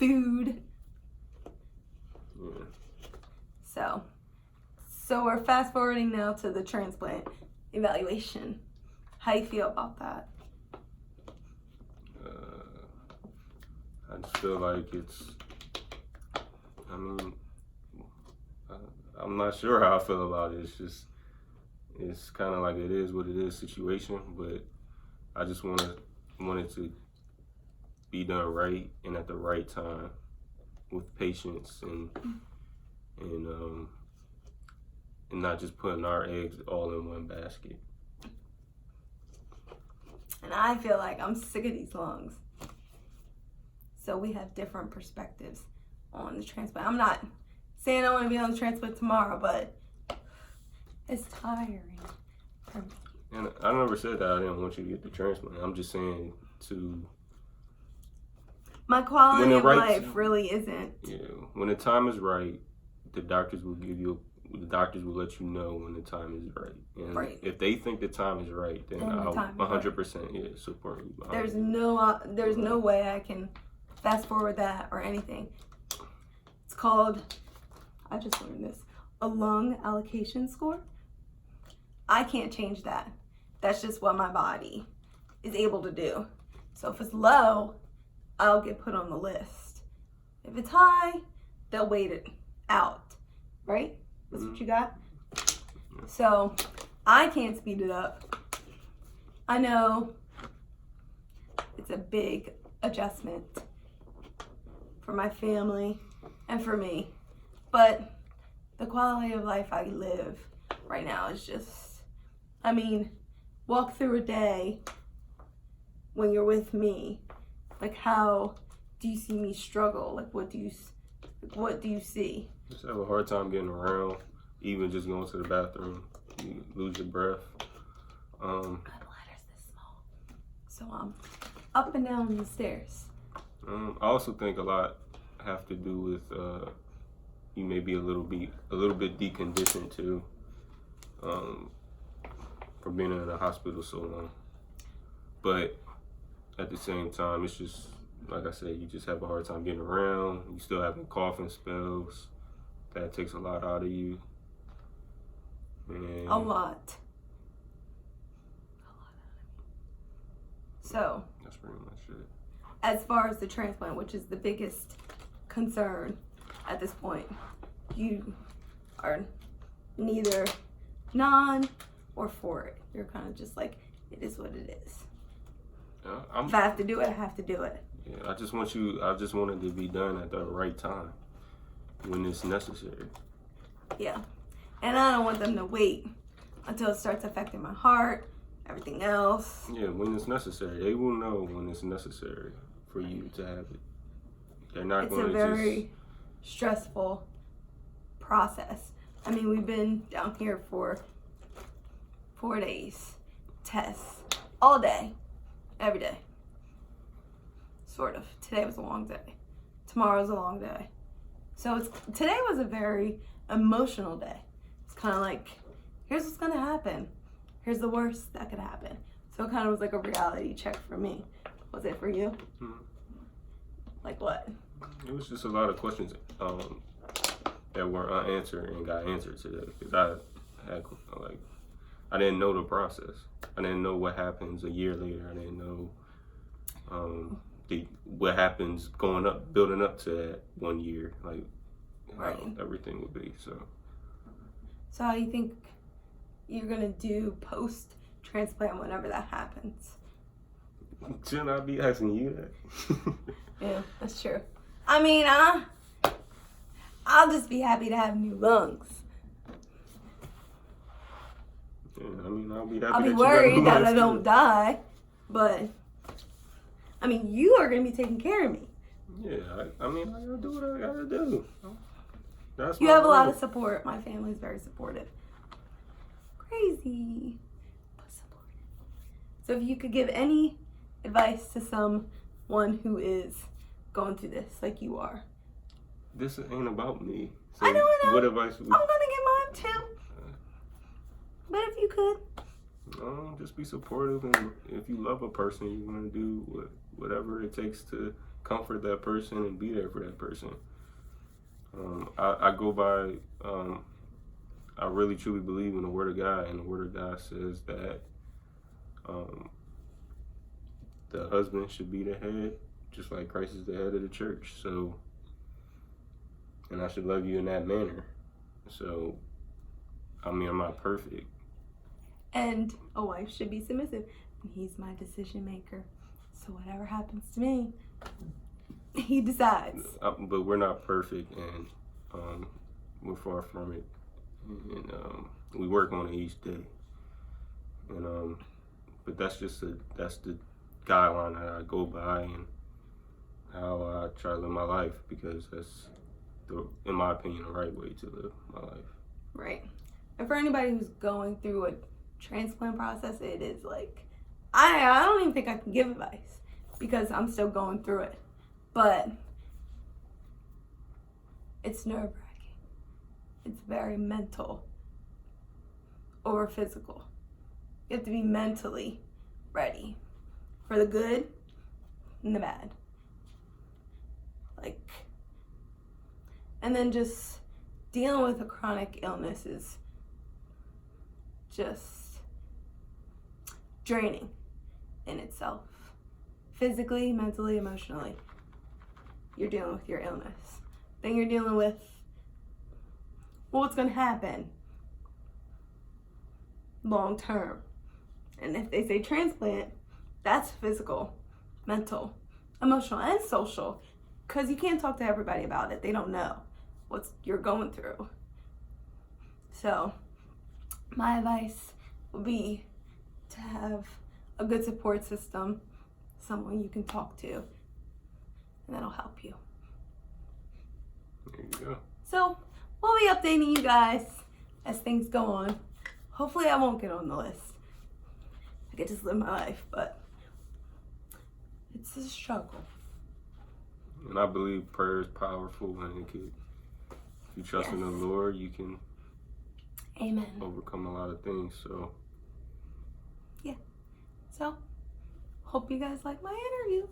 food. Yeah. So we're fast forwarding now to the transplant evaluation. How you feel about that? I just feel like I'm not sure how I feel about it. It's kind of like it is what it is situation, but I just want it to be done right and at the right time with patience and not just putting our eggs all in one basket. And I feel like I'm sick of these lungs. So we have different perspectives on the transplant. I'm not saying I want to be on the transplant tomorrow, but it's tiring for me. And I never said that I didn't want you to get the transplant. I'm just saying my quality of life really isn't. Yeah, when the time is right, the doctors will let you know when the time is right. And if they think the time is right, then I'll 100% support you. There's no way I can fast forward that or anything. It's called, I just learned this, a lung allocation score. I can't change that. That's just what my body is able to do. So if it's low, I'll get put on the list. If it's high, they'll wait it out, right? That's what you got? So I can't speed it up. I know it's a big adjustment for my family and for me, but the quality of life I live right now is just, walk through a day when you're with me. Like, how do you see me struggle? Like, what do you see? Just have a hard time getting around, even just going to the bathroom. You lose your breath. My bladder's this small, so I'm up and down the stairs. I also think a lot have to do with you may be a little bit deconditioned too, for being in the hospital so long. But at the same time, it's just like I said, you just have a hard time getting around. You still having coughing spells. That takes a lot out of you. And a lot. So that's pretty much it. As far as the transplant, which is the biggest concern at this point, you are neither non or for it. You're kind of just like, it is what it is. If I have to do it, I have to do it. Yeah, I just want it to be done at the right time, when it's necessary. Yeah, and I don't want them to wait until it starts affecting my heart, everything else. Yeah, when it's necessary. They will know when it's necessary for you to have it. They're not going to It's a very stressful process. We've been down here for 4 days, tests, all day, every day. Sort of. Today was a long day. Tomorrow's a long day. So today was a very emotional day. It's kind of like, here's what's going to happen. Here's the worst that could happen. So it kind of was like a reality check for me. Was it for you? Mm-hmm. Like what? It was just a lot of questions that were unanswered and got answered today. Because I didn't know the process. I didn't know what happens a year later. I didn't know what happens building up to that 1 year, like how everything would be. So how do you think you're gonna do post transplant whenever that happens? Shouldn't I be asking you that? Yeah, that's true. I'll just be happy to have new lungs. Yeah, I'll be happy. I'll be worried that I don't die, but you are gonna be taking care of me. Yeah, I gotta do what I gotta do. You have a lot of support. My family's very supportive. Crazy, but supportive. So if you could give any advice to someone who is going through this like you are. This ain't about me. So I know. What advice would I'm gonna get mine too. But if you could. Just be supportive, and if you love a person, you're gonna do whatever it takes to come comfort that person and be there for that person. I go by, I really truly believe in the Word of God, and the Word of God says that the husband should be the head, just like Christ is the head of the church. So, and I should love you in that manner. So, I mean, I'm not perfect. And a wife should be submissive. And he's my decision maker. So whatever happens to me, he decides. But we're not perfect, and we're far from it. And we work on it each day. And but that's the guideline that I go by and how I try to live my life, because that's, in my opinion, the right way to live my life. Right. And for anybody who's going through a transplant process, it is like, I don't even think I can give advice because I'm still going through it. But it's nerve-wracking. It's very mental over physical. You have to be mentally ready for the good and the bad. Like, and then just dealing with a chronic illness is just draining in itself. Physically, mentally, emotionally. You're dealing with your illness. Then you're dealing with what's going to happen long term. And if they say transplant, that's physical, mental, emotional, and social. Because you can't talk to everybody about it. They don't know what you're going through. So, my advice would be to have a good support system, someone you can talk to, and that'll help you. There you go. So, we'll be updating you guys as things go on. Hopefully, I won't get on the list. I could just live my life, but it's a struggle. And I believe prayer is powerful, and if you trust in the Lord, you can Amen. overcome a lot of things. So, yeah. So, hope you guys like my interview.